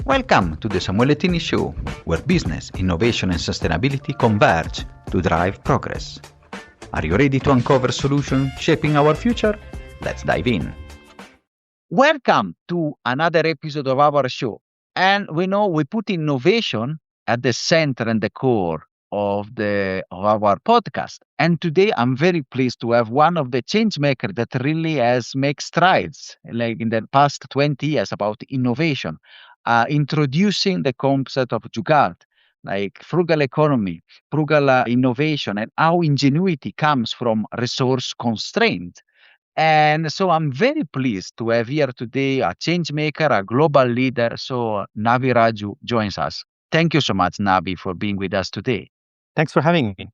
Welcome to the Samuele Tini Show, where business, innovation, and sustainability converge to drive progress. Are you ready to uncover solutions shaping our future? Let's dive in. Welcome to another episode of our show. And we know we put innovation at the center and the core of our podcast. And today I'm very pleased to have one of the change makers that really has made strides like in the past 20 years about innovation, introducing the concept of jugaad, like frugal economy, frugal innovation, and how ingenuity comes from resource constraint. And so I'm very pleased to have here today a change maker, a global leader. So Navi Radjou joins us. Thank you so much, Navi, for being with us today. Thanks for having me.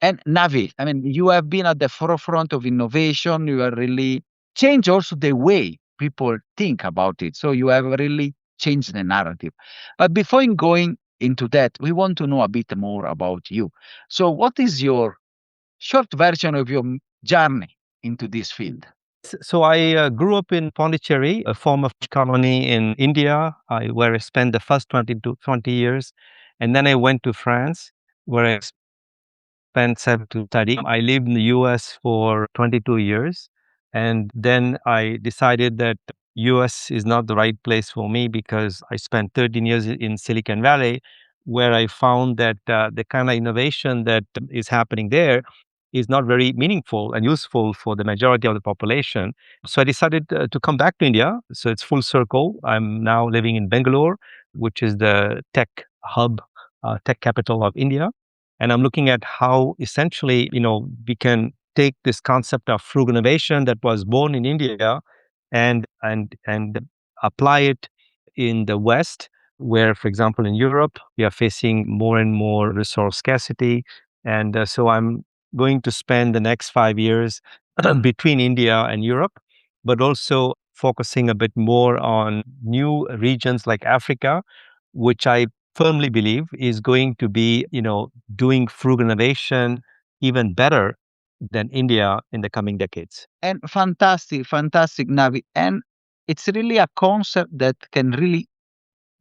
And Navi, I mean, you have been at the forefront of innovation. You have really changed also the way people think about it. So you have really changed the narrative. But before going into that, we want to know a bit more about you. So what is your short version of your journey into this field? So I grew up in Pondicherry, a former colony in India, where I spent the first 20 years. And then I went to France, where I spent 7 to study. I lived in the US for 22 years. And then I decided that US is not the right place for me because I spent 13 years in Silicon Valley, where I found that the kind of innovation that is happening there is not very meaningful and useful for the majority of the population. So I decided to come back to India. So it's full circle. I'm now living in Bangalore, which is the tech hub, tech capital of India. And I'm looking at how essentially, we can take this concept of frugal innovation that was born in India and apply it in the West, where, for example, in Europe, we are facing more and more resource scarcity. And so I'm going to spend the next 5 years between India and Europe, but also focusing a bit more on new regions like Africa, which I firmly believe is going to be, doing frugal innovation even better than India in the coming decades. And fantastic, Navi. And it's really a concept that can really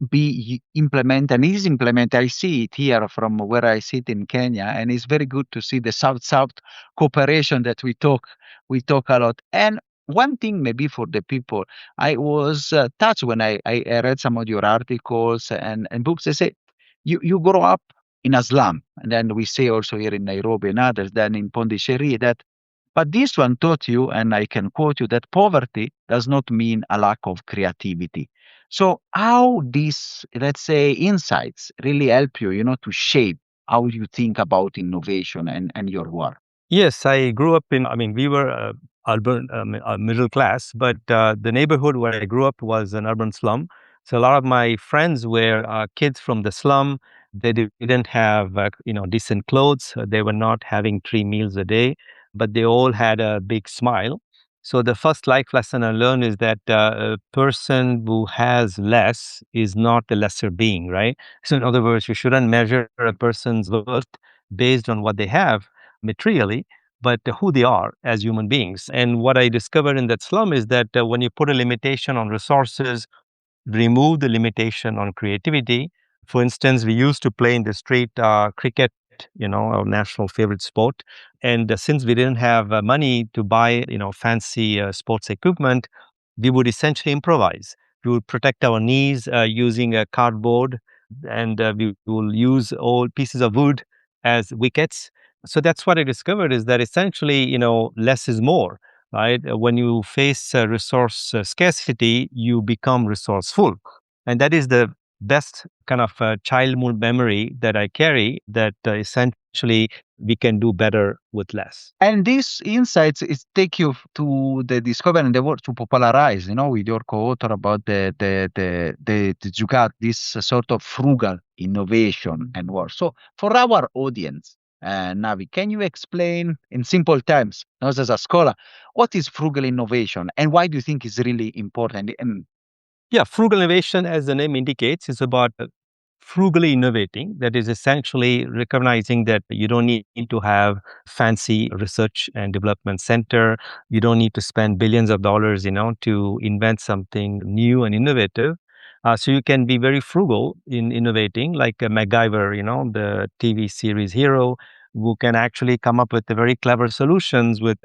be implemented and is implemented. I see it here from where I sit in Kenya, and it's very good to see the South-South cooperation that we talk a lot. And one thing maybe for the people, I was touched when I read some of your articles and books. They say you grow up in a slum, and then we say also here in Nairobi and others, then in Pondicherry, that but this one taught you, and I can quote you, that poverty does not mean a lack of creativity. So how these, let's say, insights really help you, to shape how you think about innovation and your work? Yes, I grew up we were urban, middle class, but the neighborhood where I grew up was an urban slum. So a lot of my friends were kids from the slum. They didn't have, decent clothes. They were not having 3 meals a day, but they all had a big smile. So the first life lesson I learned is that a person who has less is not a lesser being, right? So in other words, you shouldn't measure a person's worth based on what they have materially, but who they are as human beings. And what I discovered in that slum is that when you put a limitation on resources, remove the limitation on creativity. For instance, we used to play in the street cricket, our national favorite sport. And since we didn't have money to buy, fancy sports equipment, we would essentially improvise. We would protect our knees using a cardboard, and we will use old pieces of wood as wickets. So that's what I discovered is that essentially, less is more, right? When you face resource scarcity, you become resourceful. And that is the best kind of childhood memory that I carry, that essentially we can do better with less. And these insights is take you to the discovery and the work to popularize, with your co-author about the Jugaad, this sort of frugal innovation and work. So for our audience, Navi, can you explain in simple terms, not as a scholar, what is frugal innovation and why do you think it's really important? Yeah, frugal innovation, as the name indicates, is about frugally innovating. That is essentially recognizing that you don't need to have fancy research and development center. You don't need to spend billions of dollars, to invent something new and innovative. So you can be very frugal in innovating, like MacGyver, the TV series hero, who can actually come up with the very clever solutions with,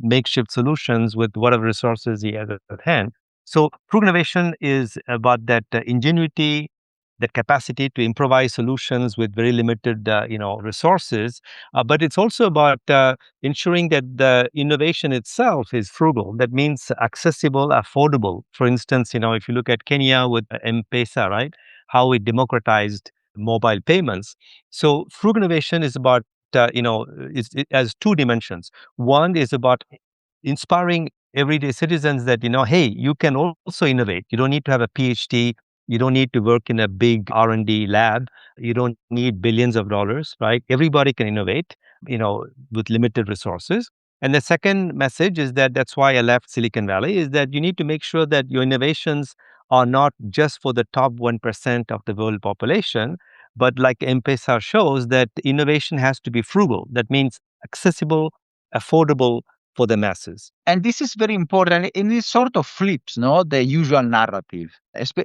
makeshift solutions with whatever resources he has at hand. So frugal innovation is about that ingenuity, that capacity to improvise solutions with very limited, resources. But it's also about ensuring that the innovation itself is frugal. That means accessible, affordable. For instance, if you look at Kenya with M-Pesa, right, how it democratized mobile payments. So frugal innovation is about, it has two dimensions. One is about inspiring everyday citizens that, hey, you can also innovate. You don't need to have a PhD. You don't need to work in a big R&D lab. You don't need billions of dollars, right? Everybody can innovate, with limited resources. And the second message is that that's why I left Silicon Valley, is that you need to make sure that your innovations are not just for the top 1% of the world population, but like M-Pesa shows, that innovation has to be frugal. That means accessible, affordable for the masses. And this is very important, and it sort of flips, no, the usual narrative,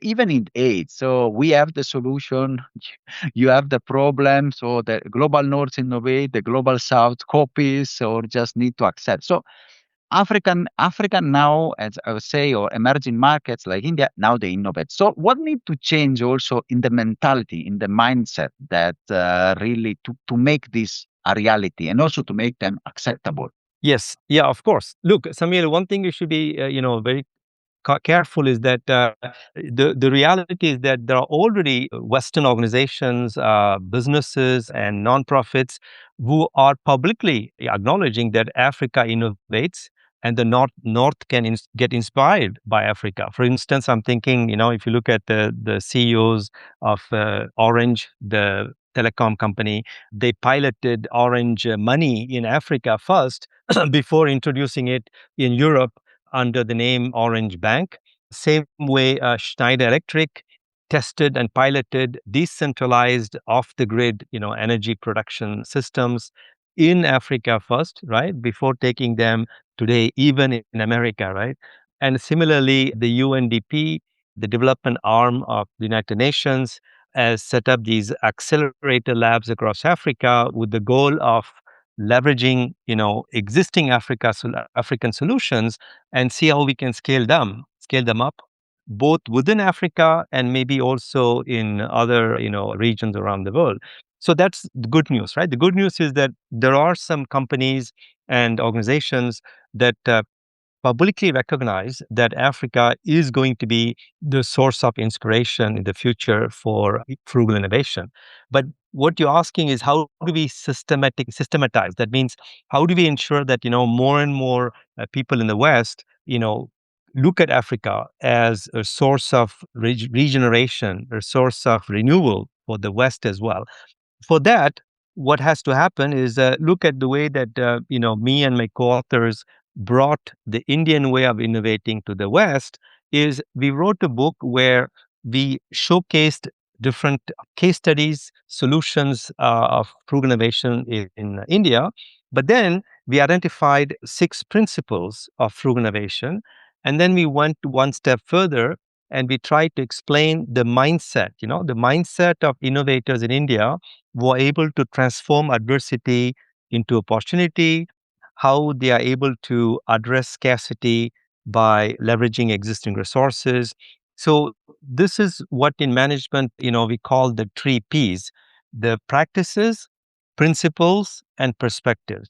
even in AIDS. So we have the solution, you have the problem. So the global north innovate, the global south copies, or just need to accept. So African now, as I would say, or emerging markets like India, now they innovate. So what need to change also in the mentality, in the mindset, that really to make this a reality and also to make them acceptable? Yes. Yeah, of course. Look, Samir, one thing you should be, very careful is that the reality is that there are already Western organizations, businesses, and nonprofits who are publicly acknowledging that Africa innovates and the North can get inspired by Africa. For instance, I'm thinking, if you look at the CEOs of Orange, the telecom company, they piloted Orange money in Africa first before introducing it in Europe under the name Orange Bank. Same way, Schneider Electric tested and piloted decentralized off-the-grid, energy production systems in Africa first, right, before taking them today even in America, right? And similarly, the UNDP, the development arm of the United Nations, has set up these accelerator labs across Africa with the goal of leveraging, existing African solutions and see how we can scale them up, both within Africa and maybe also in other, regions around the world. So that's the good news, right? The good news is that there are some companies and organizations that publicly recognize that Africa is going to be the source of inspiration in the future for frugal innovation. But what you're asking is, how do we systematize? That means, how do we ensure that, more and more people in the West, look at Africa as a source of regeneration, a source of renewal for the West as well? For that, what has to happen is look at the way that me and my co-authors brought the Indian way of innovating to the West. Is we wrote a book where we showcased different case studies, solutions of frugal innovation in India, but then we identified 6 principles of frugal innovation, and then we went one step further and we tried to explain the mindset, the mindset of innovators in India were able to transform adversity into opportunity, how they are able to address scarcity by leveraging existing resources. So this is what in management, we call the 3 Ps: the practices, principles, and perspectives.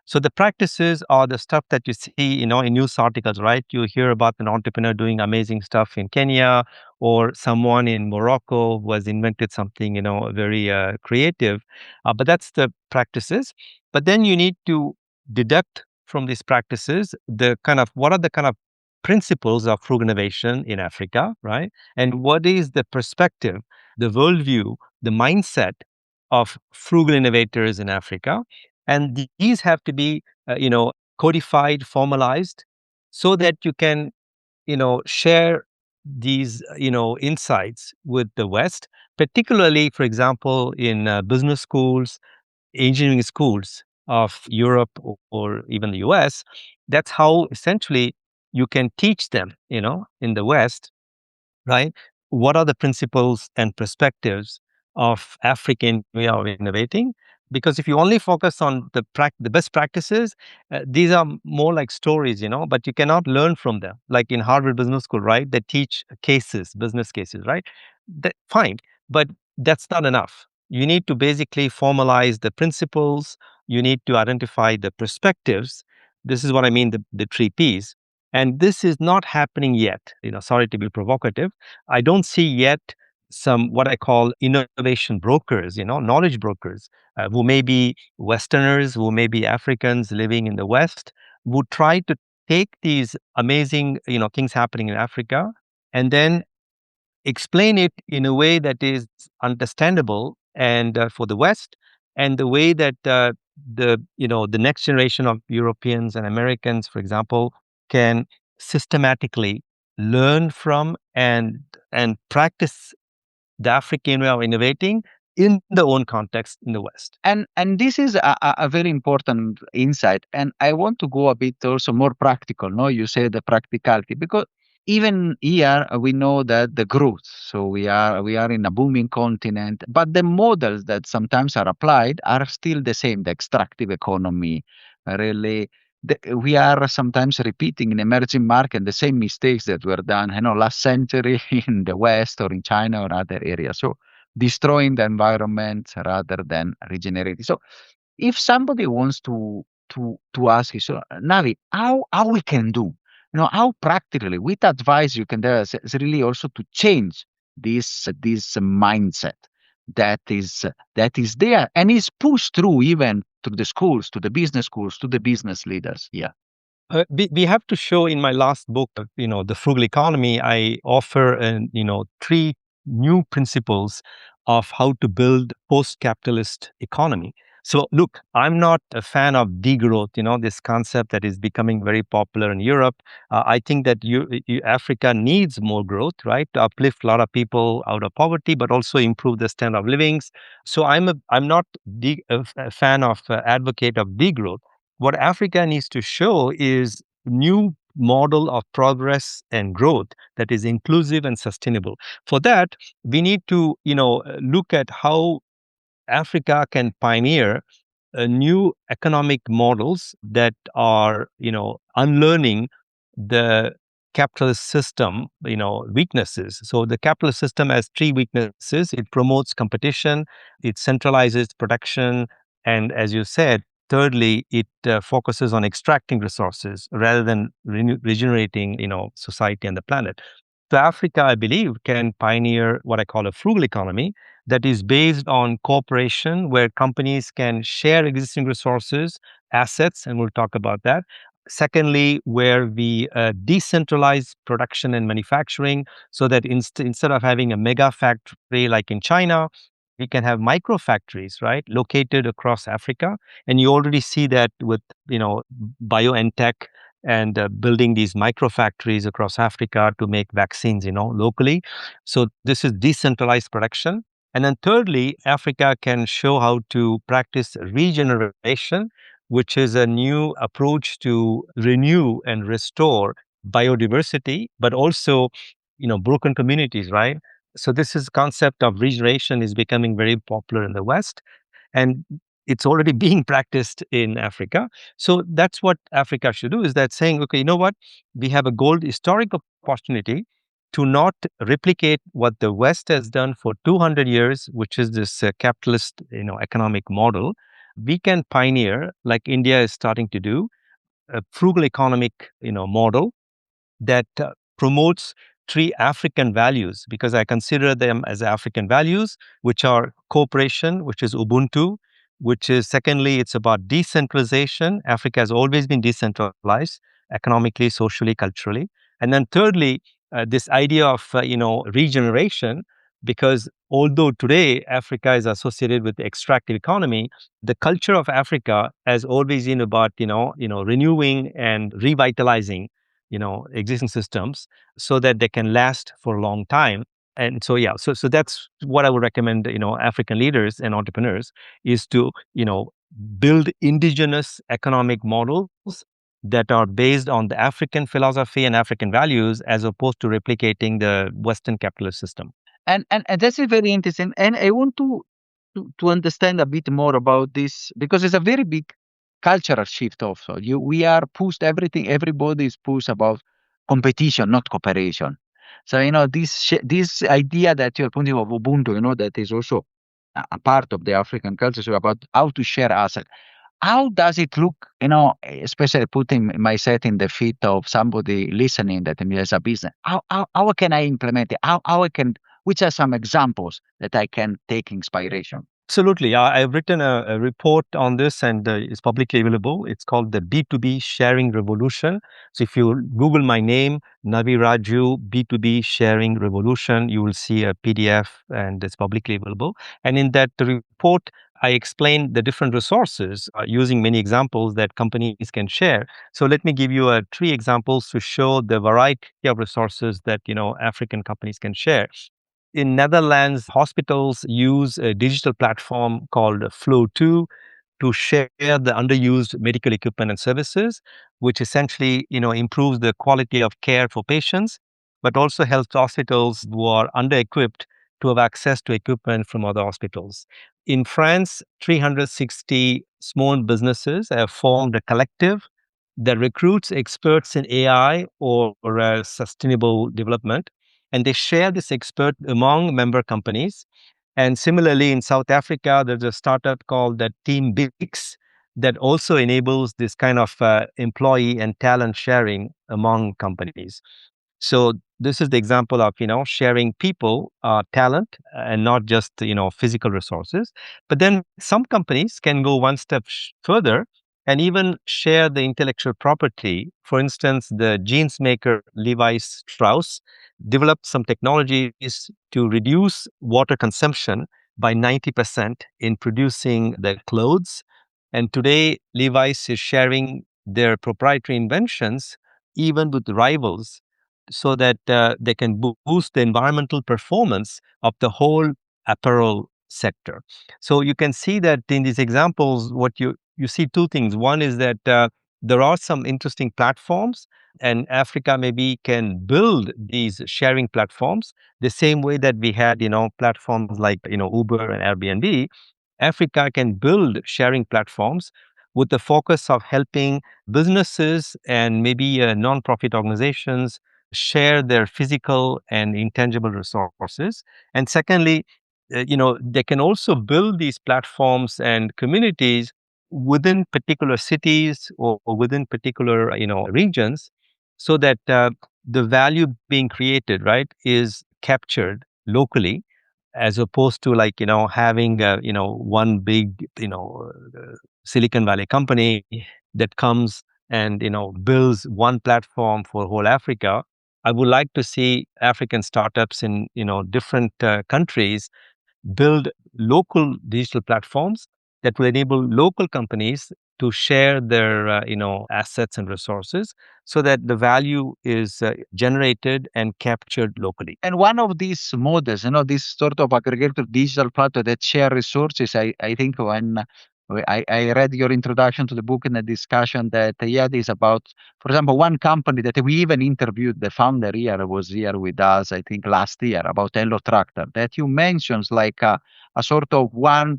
So the practices are the stuff that you see, in news articles, right? You hear about an entrepreneur doing amazing stuff in Kenya, or someone in Morocco who has invented something, very creative. But that's the practices. But then you need to deduct from these practices what are the kind of principles of frugal innovation in Africa, right? And what is the perspective, the worldview, the mindset of frugal innovators in Africa? And these have to be, codified, formalized, so that you can, share these, insights with the West, particularly, for example, in business schools, engineering schools of Europe, or even the US. That's how essentially you can teach them, in the West, right? what are the principles and perspectives of African way of innovating. Because if you only focus on the best practices, these are more like stories, but you cannot learn from them. Like in Harvard Business School, right? They teach cases, business cases, right? Fine, but that's not enough. You need to basically formalize the principles. You need to identify the perspectives. This is what I mean, the three Ps. And this is not happening yet. Sorry to be provocative. I don't see yet some what I call innovation brokers, knowledge brokers, who may be Westerners, who may be Africans living in the West, who try to take these amazing, things happening in Africa and then explain it in a way that is understandable and for the West, and the way that the next generation of Europeans and Americans, for example, can systematically learn from and practice the African way of innovating in their own context in the West. And this is a very important insight. And I want to go a bit also more practical. No, you say the practicality, because even here we know that the growth. So we are in a booming continent, but the models that sometimes are applied are still the same. The extractive economy, really. We are sometimes repeating in emerging market the same mistakes that were done, last century in the West or in China or other areas. So destroying the environment rather than regenerating. So if somebody wants to ask you, so Navi, how we can do, how practically, with advice you can do is really also to change this mindset that is there and is pushed through even to the schools, to the business schools, to the business leaders. Yeah. We have to show in my last book, The Frugal Economy, I offer, three new principles of how to build post-capitalist economy. So look, I'm not a fan of degrowth, this concept that is becoming very popular in Europe. I think that Africa needs more growth, right? To uplift a lot of people out of poverty, but also improve the standard of livings. So I'm not a fan of advocate of degrowth. What Africa needs to show is new model of progress and growth that is inclusive and sustainable. For that, we need to, look at how Africa can pioneer new economic models that are, unlearning the capitalist system, weaknesses. So the capitalist system has three weaknesses. It promotes competition, it centralizes production, and as you said, thirdly, it focuses on extracting resources rather than regenerating, society and the planet. So Africa, I believe, can pioneer what I call a frugal economy that is based on cooperation, where companies can share existing resources, assets, and we'll talk about that. Secondly, where we decentralize production and manufacturing so that instead of having a mega factory like in China, we can have micro factories, right, located across Africa. And you already see that with, BioNTech and building these micro factories across Africa to make vaccines, locally. So this is decentralized production. And then thirdly, Africa can show how to practice regeneration, which is a new approach to renew and restore biodiversity, but also, broken communities, right? So this is concept of regeneration is becoming very popular in the West, and it's already being practiced in Africa. So that's what Africa should do, is that saying, okay, you know what? We have a gold historic opportunity to not replicate what the West has done for 200 years, which is this capitalist, economic model. We can pioneer, like India is starting to do, a frugal economic, model that promotes three African values, because I consider them as African values, which are cooperation, which is Ubuntu, which is secondly, it's about decentralization. Africa has always been decentralized economically, socially, culturally. And then thirdly, this idea of, regeneration, because although today Africa is associated with the extractive economy, the culture of Africa has always been about, renewing and revitalizing, existing systems so that they can last for a long time. And so, yeah, so that's what I would recommend, African leaders and entrepreneurs is to, build indigenous economic models that are based on the African philosophy and African values as opposed to replicating the Western capitalist system. And that's very interesting. And I want to understand a bit more about this because it's a very big cultural shift also. We are pushed everything, everybody is pushed about competition, not cooperation. So this idea that you're putting of Ubuntu, that is also a part of the African culture, so about how to share assets. How does it look, especially putting myself in the feet of somebody listening that has a business? How can I implement it? How I can, which are some examples that I can take inspiration? Absolutely. I've written a report on this and it's publicly available. It's called the B2B Sharing Revolution. So if you Google my name, Navi Radjou, B2B Sharing Revolution, you will see a PDF and it's publicly available. And in that report, I explain the different resources using many examples that companies can share. So let me give you 3 examples to show the variety of resources that African companies can share. In Netherlands, hospitals use a digital platform called Flow2 to share the underused medical equipment and services, which essentially, improves the quality of care for patients, but also helps hospitals who are under-equipped to have access to equipment from other hospitals. In France, 360 small businesses have formed a collective that recruits experts in AI or sustainable development, and they share this expert among member companies. And similarly, in South Africa, there's a startup called the Team Bix that also enables this kind of employee and talent sharing among companies. So this is the example of sharing people, talent, and not just physical resources. But then some companies can go one step further and even share the intellectual property. For instance, the jeans maker Levi Strauss developed some technologies to reduce water consumption by 90% in producing their clothes. And today, Levi's is sharing their proprietary inventions even with rivals so that they can boost the environmental performance of the whole apparel sector. So you can see that in these examples, what you see 2 things. One is that there are some interesting platforms, and Africa maybe can build these sharing platforms the same way that we had, platforms like, Uber and Airbnb. Africa can build sharing platforms with the focus of helping businesses and maybe non-profit organizations share their physical and intangible resources. And secondly, they can also build these platforms and communities within particular cities or within particular regions, so that the value being created, right, is captured locally, as opposed to like having one big Silicon Valley company that comes and builds one platform for whole Africa. I would like to see African startups in different countries build local digital platforms that will enable local companies to share their assets and resources, so that the value is generated and captured locally. And one of these models, this sort of aggregator digital platform that share resources, I think when I read your introduction to the book and the discussion that is about, for example, one company that we even interviewed, the founder here was here with us, I think last year, about Hello Tractor, that you mentioned like a sort of one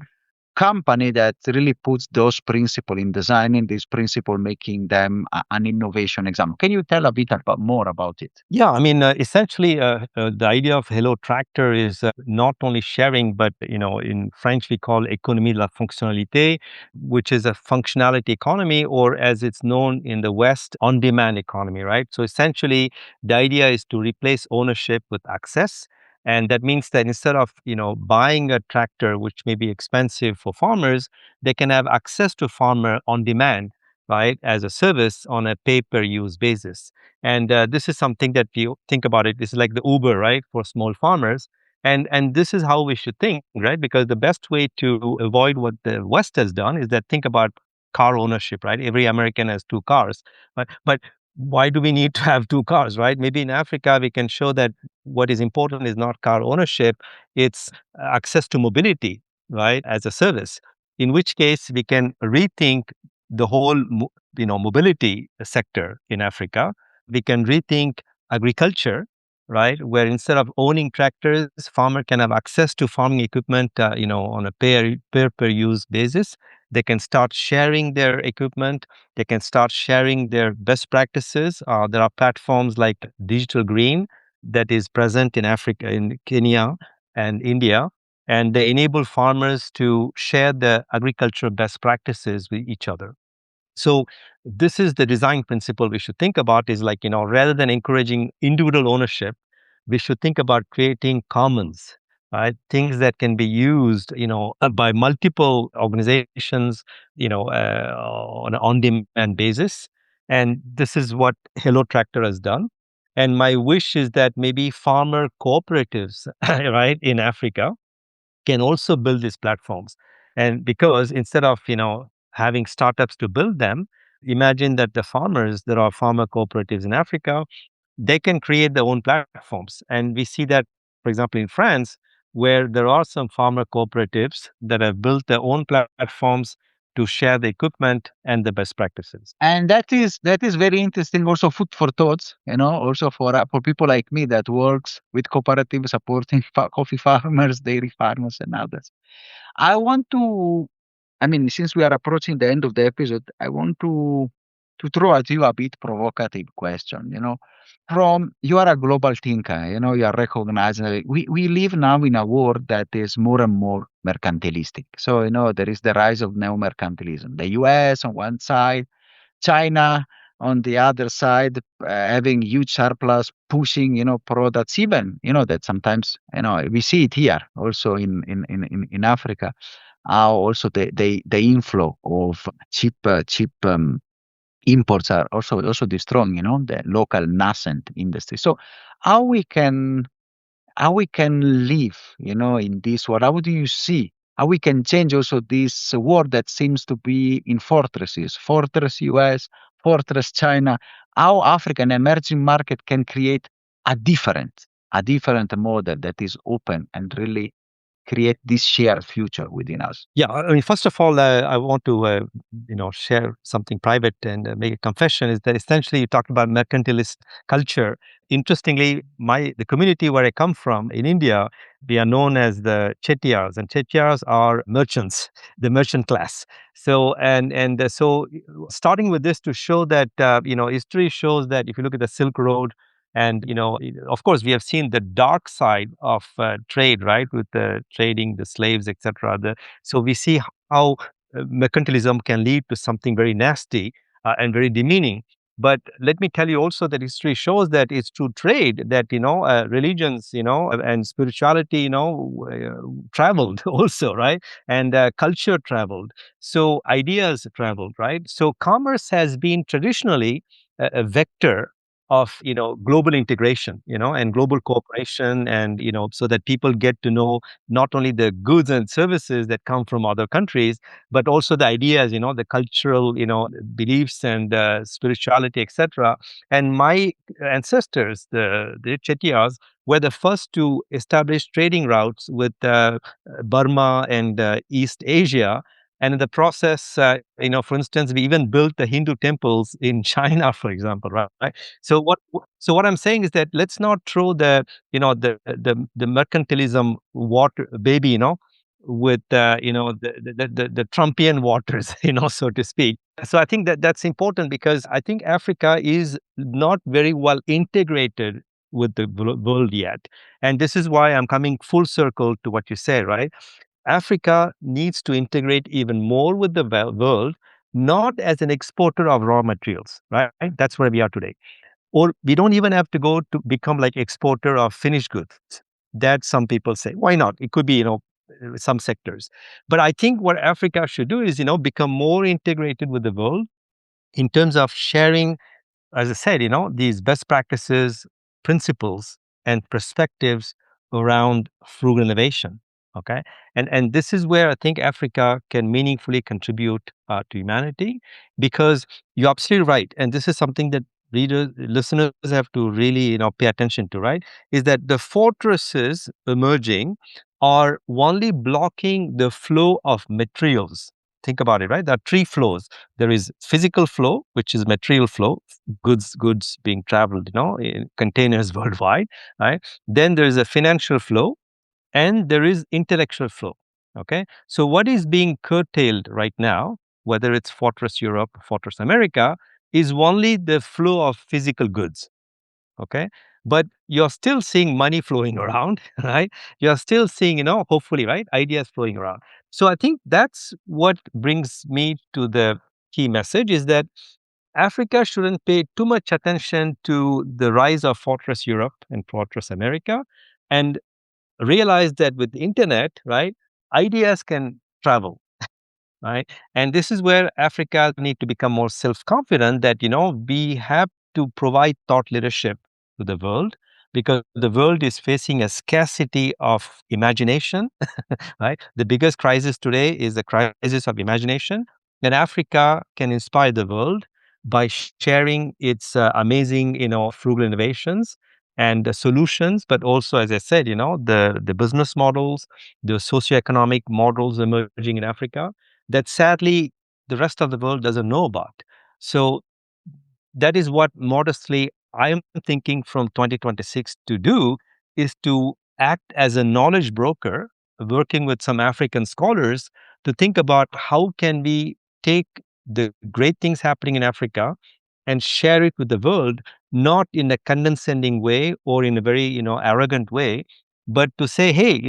company that really puts those principles in designing this principle, making them an innovation example. Can you tell a bit more about it? Yeah, I mean, essentially, the idea of Hello Tractor is not only sharing, but in French we call économie de la fonctionnalité, which is a functionality economy, or as it's known in the West, on-demand economy, right? So essentially, the idea is to replace ownership with access. And that means that instead of buying a tractor, which may be expensive for farmers, they can have access to farmer on demand, right, as a service on a pay-per-use basis. And this is something that you think about it. This is like the Uber, right, for small farmers. And this is how we should think, right? Because the best way to avoid what the West has done is that think about car ownership, right? Every American has 2 cars, but why do we need to have 2 cars, right? Maybe in Africa we can show that what is important is not car ownership; it's access to mobility, right, as a service. In which case we can rethink the whole mobility sector in Africa. We can rethink agriculture, right? Where instead of owning tractors, farmer can have access to farming equipment, on a per use basis. They can start sharing their equipment. They can start sharing their best practices. There are platforms like Digital Green that is present in Africa, in Kenya and India, and they enable farmers to share the agricultural best practices with each other. So this is the design principle we should think about, is like, rather than encouraging individual ownership, we should think about creating commons, right? Things that can be used, by multiple organizations, on an on-demand basis. And this is what Hello Tractor has done. And my wish is that maybe farmer cooperatives, right, in Africa can also build these platforms. And because instead of, having startups to build them, imagine that the farmers, there are farmer cooperatives in Africa, they can create their own platforms. And we see that, for example, in France, where there are some farmer cooperatives that have built their own platforms to share the equipment and the best practices. And that is very interesting. Also, food for thoughts. Also for people like me that works with cooperatives supporting coffee farmers, dairy farmers, and others. I want to. I mean, since we are approaching the end of the episode, I want to throw at you a bit provocative question. From you are a global thinker. You are recognized. We live now in a world that is more and more mercantilistic. So there is the rise of neo-mercantilism. The U.S. on one side, China on the other side, having huge surplus, pushing products, even that sometimes we see it here also in Africa. How also the inflow of cheap imports are also destroying the local nascent industry. So how we can live in this world? How do you see how we can change also this world that seems to be in fortresses, fortress US, fortress China? How African emerging market can create a different model that is open and really create this shared future within us? Yeah, I mean, first of all, I want to, share something private and make a confession. Is that essentially you talked about mercantilist culture. Interestingly, the community where I come from in India, we are known as the Chettiars, and Chettiars are merchants, the merchant class. So so starting with this to show that history shows that if you look at the Silk Road. And of course, we have seen the dark side of trade, right, with the trading the slaves, etc. So we see how mercantilism can lead to something very nasty and very demeaning. But let me tell you also that history shows that it's through trade that religions, and spirituality, traveled also, right, and culture traveled. So ideas traveled, right. So commerce has been traditionally a vector of global integration, and global cooperation, and so that people get to know not only the goods and services that come from other countries, but also the ideas, the cultural, beliefs and spirituality, etc. And my ancestors, the Chettiars, were the first to establish trading routes with Burma and East Asia. And in the process, for instance, we even built the Hindu temples in China, for example, right? So what I'm saying is that let's not throw the mercantilism water baby, with the Trumpian waters, so to speak. So I think that that's important, because I think Africa is not very well integrated with the world yet. And this is why I'm coming full circle to what you say, right? Africa needs to integrate even more with the world, not as an exporter of raw materials, right? That's where we are today. Or we don't even have to go to become like exporter of finished goods. That some people say, why not? It could be, some sectors. But I think what Africa should do is, become more integrated with the world in terms of sharing, as I said, these best practices, principles, and perspectives around frugal innovation. Okay, and this is where I think Africa can meaningfully contribute to humanity, because you're absolutely right, and this is something that listeners have to really pay attention to. Right, is that the fortresses emerging are only blocking the flow of materials. think about it, right? There are three flows. There is physical flow, which is material flow, goods being traveled, in containers worldwide, right? Then there is a financial flow, and there is intellectual flow. Okay, so what is being curtailed right now, whether it's Fortress Europe, Fortress America, is only the flow of physical goods. Okay, but you're still seeing money flowing around, right? You're still seeing, hopefully, right, ideas flowing around. So I think that's what brings me to the key message, is that Africa shouldn't pay too much attention to the rise of Fortress Europe and Fortress America, and realize that with the internet, right, ideas can travel, right? And this is where Africa need to become more self-confident that, we have to provide thought leadership to the world, because the world is facing a scarcity of imagination, right? The biggest crisis today is the crisis of imagination. And Africa can inspire the world by sharing its amazing, frugal innovations and solutions, but also, as I said, the business models, the socioeconomic models emerging in Africa that sadly the rest of the world doesn't know about. So that is what modestly I am thinking from 2026 to do, is to act as a knowledge broker, working with some African scholars to think about how can we take the great things happening in Africa and share it with the world, not in a condescending way or in a very, arrogant way, but to say, hey,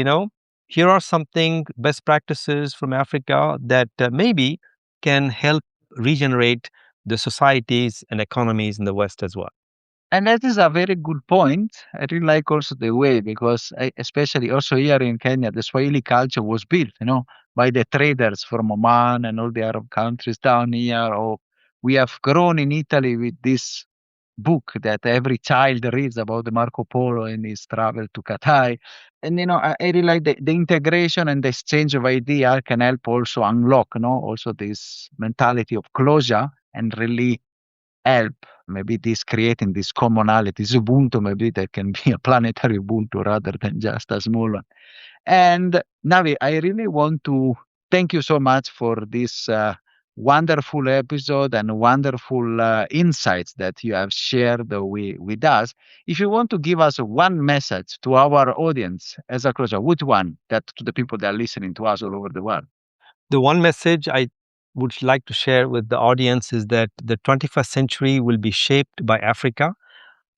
here are something best practices from Africa that maybe can help regenerate the societies and economies in the West as well. And that is a very good point. I really like also the way, because especially also here in Kenya, the Swahili culture was built, by the traders from Oman and all the Arab countries down here. Or we have grown in Italy with this book that every child reads about the Marco Polo and his travel to Qatar. And I really like the integration and the exchange of idea can help also unlock, also this mentality of closure, and really help maybe this creating this commonality, this Ubuntu, maybe that can be a planetary Ubuntu rather than just a small one. And Navi, I really want to thank you so much for this wonderful episode and wonderful insights that you have shared with us. If you want to give us one message to our audience as a closure, which one, that to the people that are listening to us all over the world? The one message I would like to share with the audience is that the 21st century will be shaped by Africa,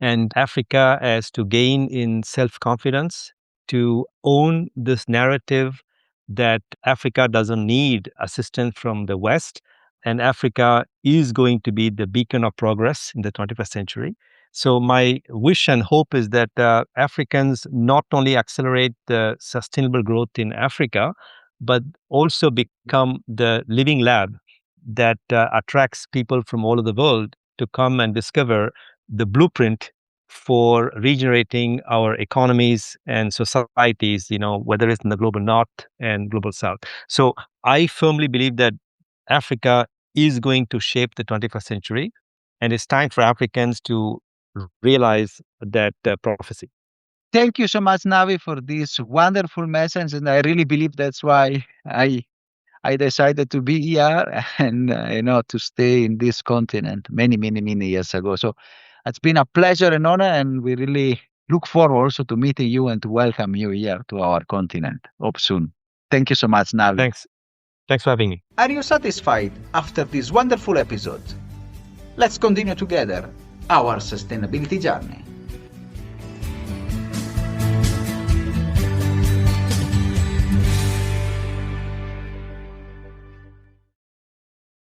and Africa has to gain in self-confidence, to own this narrative that Africa doesn't need assistance from the West, and Africa is going to be the beacon of progress in the 21st century. So my wish and hope is that Africans not only accelerate the sustainable growth in Africa, but also become the living lab that attracts people from all over the world to come and discover the blueprint for regenerating our economies and societies, whether it's in the global north and global south. So I firmly believe that Africa is going to shape the 21st century, and it's time for Africans to realize that prophecy. Thank you so much, Navi, for this wonderful message. And I really believe that's why I decided to be here and, to stay in this continent many, many, many years ago. So it's been a pleasure and honor, and we really look forward also to meeting you and to welcome you here to our continent. Hope soon. Thank you so much, Navi. Thanks. Thanks for having me. Are you satisfied after this wonderful episode? Let's continue together our sustainability journey.